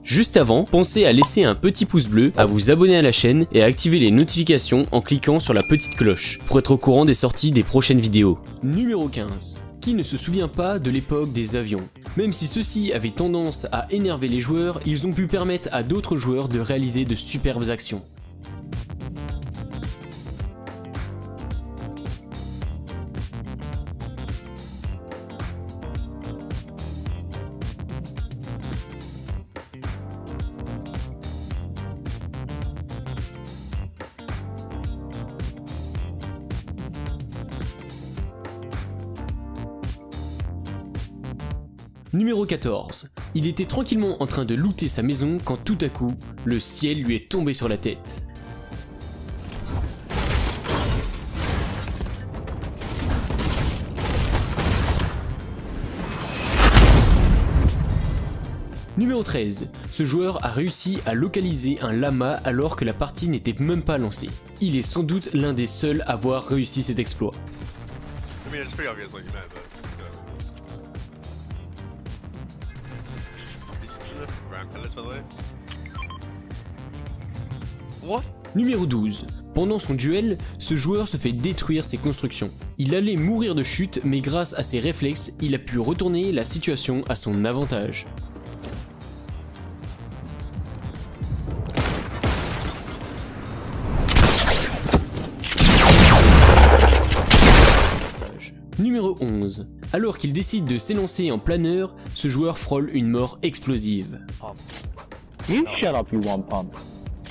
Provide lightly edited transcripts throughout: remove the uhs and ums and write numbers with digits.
Juste avant, pensez à laisser un petit pouce bleu, à vous abonner à la chaîne et à activer les notifications en cliquant sur la petite cloche pour être au courant des sorties des prochaines vidéos. Numéro 15. Qui ne se souvient pas de l'époque des avions? Même si ceux-ci avaient tendance à énerver les joueurs, ils ont pu permettre à d'autres joueurs de réaliser de superbes actions. Numéro 14. Il était tranquillement en train de looter sa maison quand tout à coup, le ciel lui est tombé sur la tête. Numéro 13. Ce joueur a réussi à localiser un lama alors que la partie n'était même pas lancée. Il est sans doute l'un des seuls à avoir réussi cet exploit. Numéro 12. Pendant son duel, ce joueur se fait détruire ses constructions. Il allait mourir de chute, mais grâce à ses réflexes, il a pu retourner la situation à son avantage. Numéro 11. Alors qu'il décide de s'élancer en planeur, ce joueur frôle une mort explosive. You shut up, you one pump.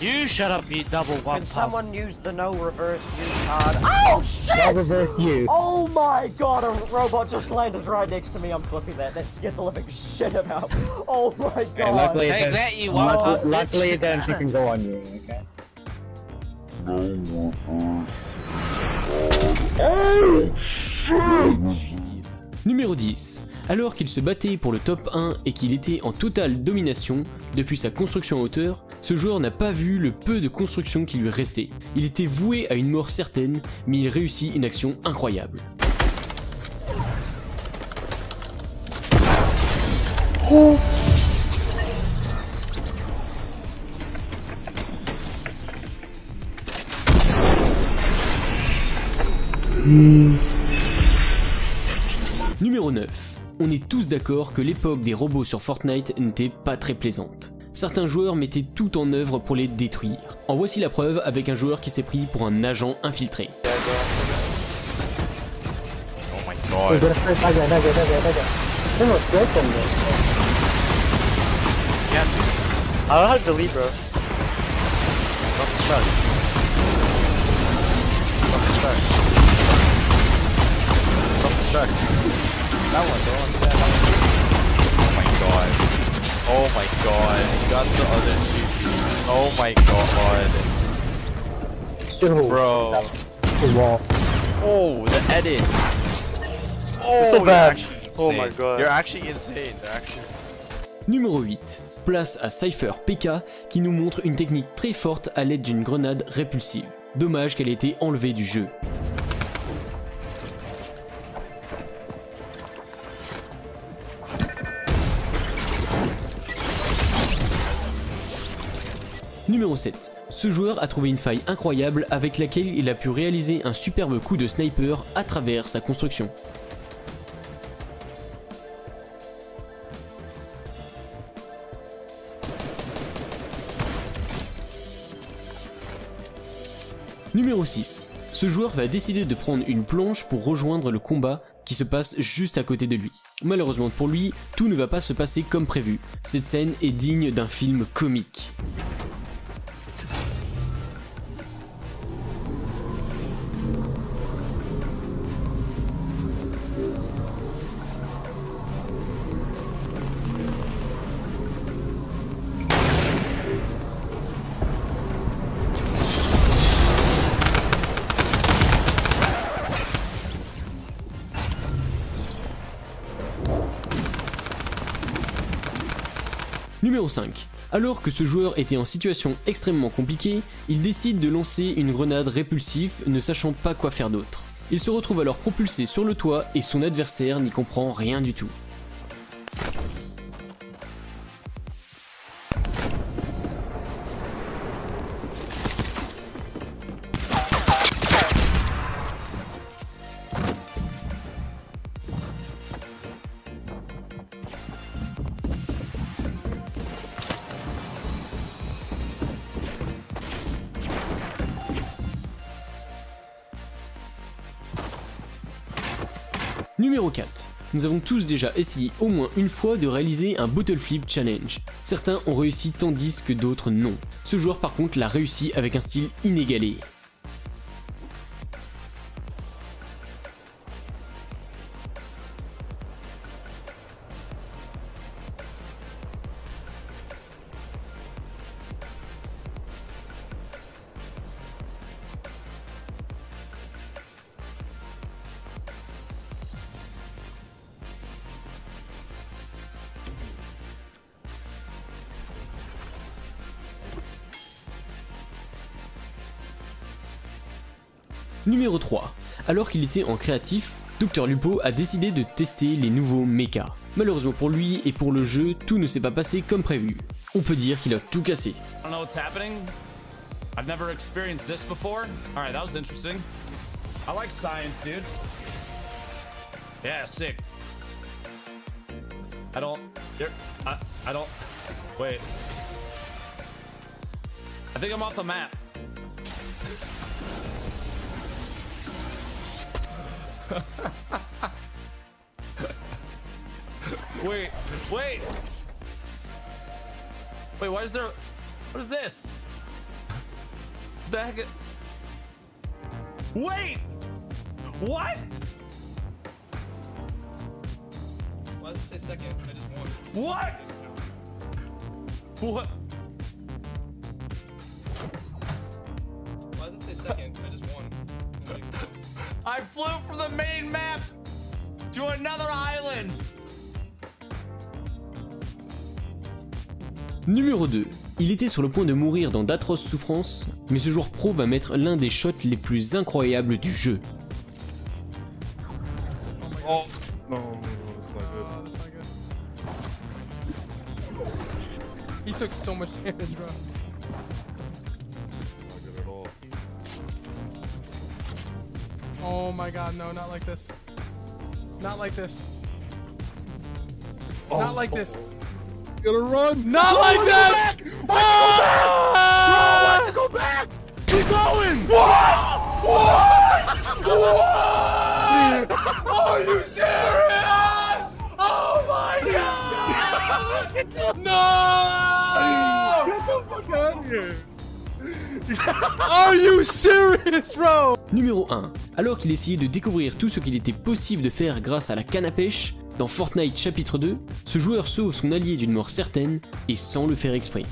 You shut up, you double one Can pump. someone use the no reverse use card? Oh shit! No reverse you. Oh my god, a robot just landed right next to me. I'm clipping that. That scared the living shit about. Oh my god. Okay, luckily, Take it that, don't- you one pump, bitch. luckily it don't fucking go on you, okay? Numéro 10. Alors qu'il se battait pour le top 1 et qu'il était en totale domination depuis sa construction en hauteur, ce joueur n'a pas vu le peu de construction qui lui restait. Il était voué à une mort certaine, mais il réussit une action incroyable. Numéro 9. On est tous d'accord que l'époque des robots sur Fortnite n'était pas très plaisante. Certains joueurs mettaient tout en œuvre pour les détruire. En voici la preuve avec un joueur qui s'est pris pour un agent infiltré. Oh my Oh, god. get a first, dagger. They were broken, man. Yeah. I don't have delete, bro. Self-destruct. Self-destruct. Self-destruct. That one, bro. Oh my god. Oh my god. You got the other two. Oh my god. Dude, Bro. the wall. Oh, the edit. Oh, so you're bad. actually Oh insane. my god. You're actually insane. They're actually... Numéro 8. Place à Cypher PK qui nous montre une technique très forte à l'aide d'une grenade répulsive. Dommage qu'elle ait été enlevée du jeu. Numéro 7. Ce joueur a trouvé une faille incroyable avec laquelle il a pu réaliser un superbe coup de sniper à travers sa construction. Numéro 6. Ce joueur va décider de prendre une planche pour rejoindre le combat qui se passe juste à côté de lui. Malheureusement pour lui, tout ne va pas se passer comme prévu. Cette scène est digne d'un film comique. Numéro 5. Alors que ce joueur était en situation extrêmement compliquée, il décide de lancer une grenade répulsive ne sachant pas quoi faire d'autre. Il se retrouve alors propulsé sur le toit et son adversaire n'y comprend rien du tout. Numéro 4. Nous avons tous déjà essayé au moins une fois de réaliser un bottle flip challenge. Certains ont réussi tandis que d'autres non. Ce joueur par contre l'a réussi avec un style inégalé. Numéro 3. Alors qu'il était en créatif, Dr Lupo a décidé de tester les nouveaux mechas. Malheureusement pour lui et pour le jeu, tout ne s'est pas passé comme prévu. On peut dire qu'il a tout cassé. I don't know what's happening. I've never experienced this before. Alright, that was interesting. I like science, dude. Yeah, sick. I don't... Wait. I think I'm off the map. Wait. Wait, why is there... What is this? The heck? Wait! What? Why does it say second? I just won. What? What? Why does it say second? I just won. I flew from the main map to another island. Numéro 2. Il était sur le point de mourir dans d'atroces souffrances, mais ce joueur pro va mettre l'un des shots les plus incroyables du jeu. Oh no, that's not good. He took so much damage, bro. Not good at all. Oh my god, no, not like this. Not like this. Not like this. Gotta run! Not like this! Why go back? Keep going! What? Are you serious? Oh my god! No! Get the fuck out of here! Are you serious, bro? Numéro 1. Alors qu'il essayait de découvrir tout ce qu'il était possible de faire grâce à la canne à pêche, dans Fortnite chapitre 2, ce joueur sauve son allié d'une mort certaine et sans le faire exprès.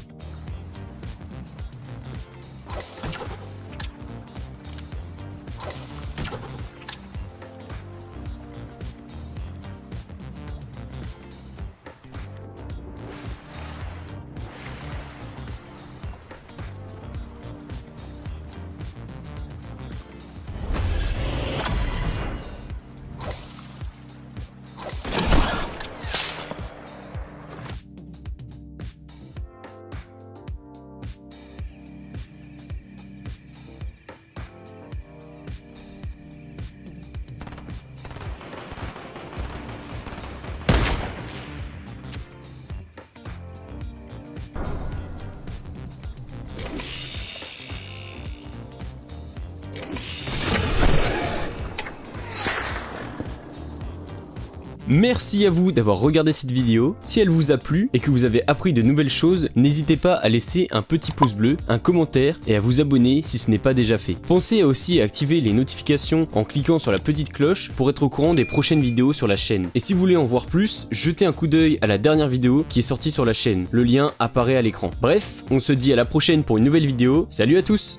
Merci à vous d'avoir regardé cette vidéo. Si elle vous a plu et que vous avez appris de nouvelles choses, n'hésitez pas à laisser un petit pouce bleu, un commentaire et à vous abonner si ce n'est pas déjà fait. Pensez aussi à activer les notifications en cliquant sur la petite cloche pour être au courant des prochaines vidéos sur la chaîne. Et si vous voulez en voir plus, jetez un coup d'œil à la dernière vidéo qui est sortie sur la chaîne. Le lien apparaît à l'écran. Bref, on se dit à la prochaine pour une nouvelle vidéo. Salut à tous!